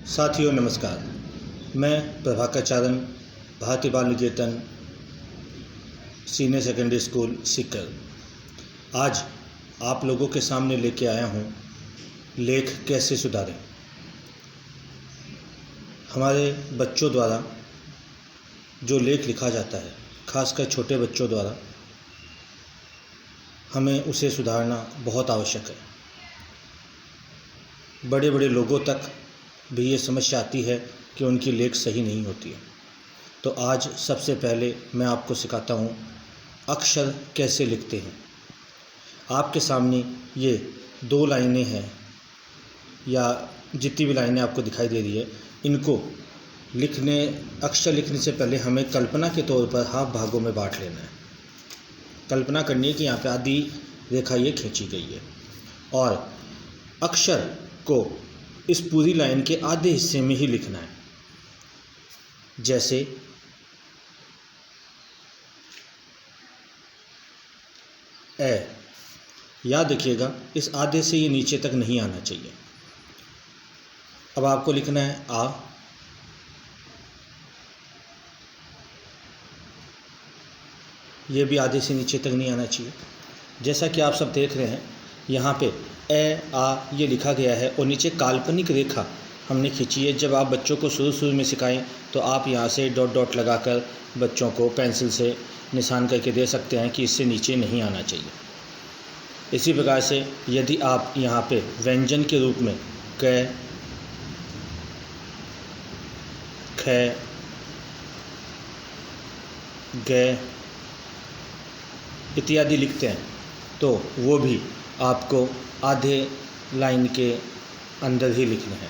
साथियों नमस्कार। मैं प्रभाकर चारण, भारतीय बाल निकेतन सीनियर सेकेंडरी स्कूल सीकर, आज आप लोगों के सामने लेके आया हूँ लेख कैसे सुधारें। हमारे बच्चों द्वारा जो लेख लिखा जाता है, खासकर छोटे बच्चों द्वारा, हमें उसे सुधारना बहुत आवश्यक है। बड़े बड़े लोगों तक भी ये समस्या आती है कि उनकी लेख सही नहीं होती है। तो आज सबसे पहले मैं आपको सिखाता हूँ अक्षर कैसे लिखते हैं। आपके सामने ये 2 लाइनें हैं या जितनी भी लाइनें आपको दिखाई दे रही है, इनको अक्षर लिखने से पहले हमें कल्पना के तौर पर हाफ भागों में बांट लेना है। कल्पना करनी है कि यहाँ पे आधी रेखा ये खींची गई है और अक्षर को इस पूरी लाइन के आधे हिस्से में ही लिखना है। जैसे ए, याद रखिएगा इस आधे से ये नीचे तक नहीं आना चाहिए। अब आपको लिखना है आ, ये भी आधे से नीचे तक नहीं आना चाहिए। जैसा कि आप सब देख रहे हैं, यहाँ पे ए आ ये लिखा गया है और नीचे काल्पनिक रेखा हमने खींची है। जब आप बच्चों को शुरू में सिखाएं तो आप यहाँ से डॉट डॉट लगाकर बच्चों को पेंसिल से निशान करके दे सकते हैं कि इससे नीचे नहीं आना चाहिए। इसी प्रकार से यदि आप यहाँ पे व्यंजन के रूप में क, ख, ग इत्यादि लिखते हैं तो वो भी आपको आधे लाइन के अंदर ही लिखना है।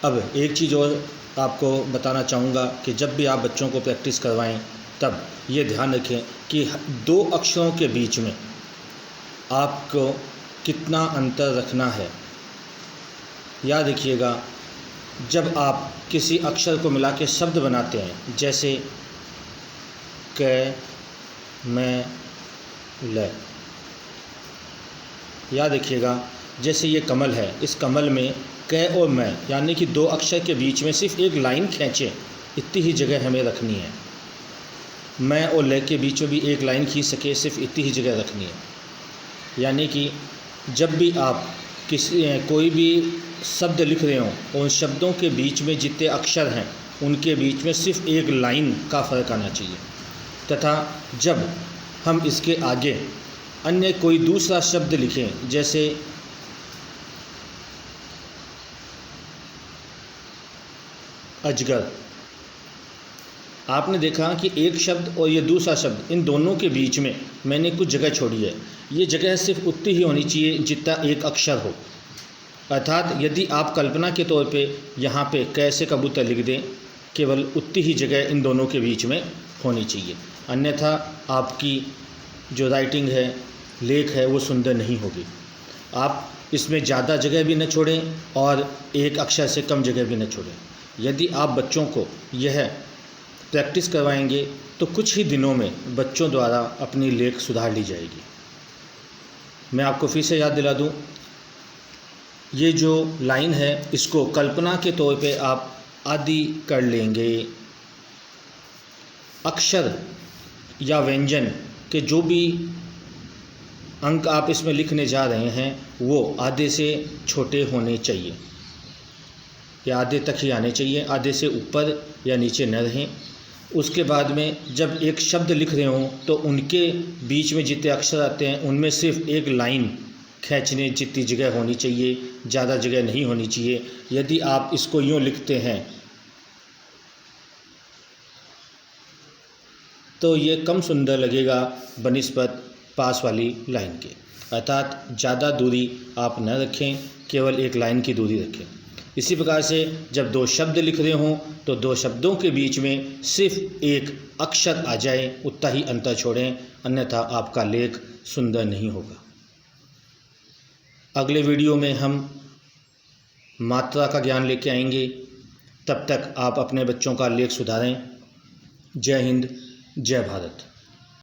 अब एक चीज़ और आपको बताना चाहूँगा कि जब भी आप बच्चों को प्रैक्टिस करवाएं तब ये ध्यान रखें कि 2 अक्षरों के बीच में आपको कितना अंतर रखना है। याद रखिएगा, जब आप किसी अक्षर को मिला के शब्द बनाते हैं, जैसे क, मैं, ल, याद रखिएगा जैसे ये कमल है, इस कमल में क और मैं यानी कि 2 अक्षर के बीच में सिर्फ एक लाइन खींचें, इतनी ही जगह हमें रखनी है। मैं और ल के बीच में भी एक लाइन खींच सके, सिर्फ इतनी ही जगह रखनी है। यानी कि जब भी आप कोई भी शब्द लिख रहे हों, उन शब्दों के बीच में जितने अक्षर हैं उनके बीच में सिर्फ एक लाइन का फ़र्क आना चाहिए। तथा जब हम इसके आगे अन्य कोई दूसरा शब्द लिखें, जैसे अजगर, आपने देखा कि एक शब्द और ये दूसरा शब्द, इन दोनों के बीच में मैंने कुछ जगह छोड़ी है। ये जगह सिर्फ उतनी ही होनी चाहिए जितना एक अक्षर हो। अर्थात यदि आप कल्पना के तौर पे यहाँ पे कैसे कबूतर लिख दें, केवल उतनी ही जगह इन दोनों के बीच में होनी चाहिए। अन्यथा आपकी जो राइटिंग है, लेख है, वो सुंदर नहीं होगी। आप इसमें ज़्यादा जगह भी न छोड़ें और एक अक्षर से कम जगह भी न छोड़ें। यदि आप बच्चों को यह प्रैक्टिस करवाएंगे तो कुछ ही दिनों में बच्चों द्वारा अपनी लेख सुधार ली जाएगी। मैं आपको फिर से याद दिला दूं, ये जो लाइन है इसको कल्पना के तौर पे आप आधी कर लेंगे। अक्षर या व्यंजन के जो भी अंक आप इसमें लिखने जा रहे हैं वो आधे से छोटे होने चाहिए या आधे तक ही आने चाहिए, आधे से ऊपर या नीचे न रहें। उसके बाद में जब एक शब्द लिख रहे हों तो उनके बीच में जितने अक्षर आते हैं उनमें सिर्फ एक लाइन खींचने जितनी जगह होनी चाहिए, ज़्यादा जगह नहीं होनी चाहिए। यदि आप इसको यूँ लिखते हैं तो ये कम सुंदर लगेगा बनिस्बत पास वाली लाइन के। अर्थात ज़्यादा दूरी आप न रखें, केवल एक लाइन की दूरी रखें। इसी प्रकार से जब 2 शब्द लिख रहे हों तो 2 शब्दों के बीच में सिर्फ एक अक्षर आ जाए, उतना ही अंतर छोड़ें, अन्यथा आपका लेख सुंदर नहीं होगा। अगले वीडियो में हम मात्रा का ज्ञान लेके आएंगे। तब तक आप अपने बच्चों का लेख सुधारें। जय हिंद, जय भारत।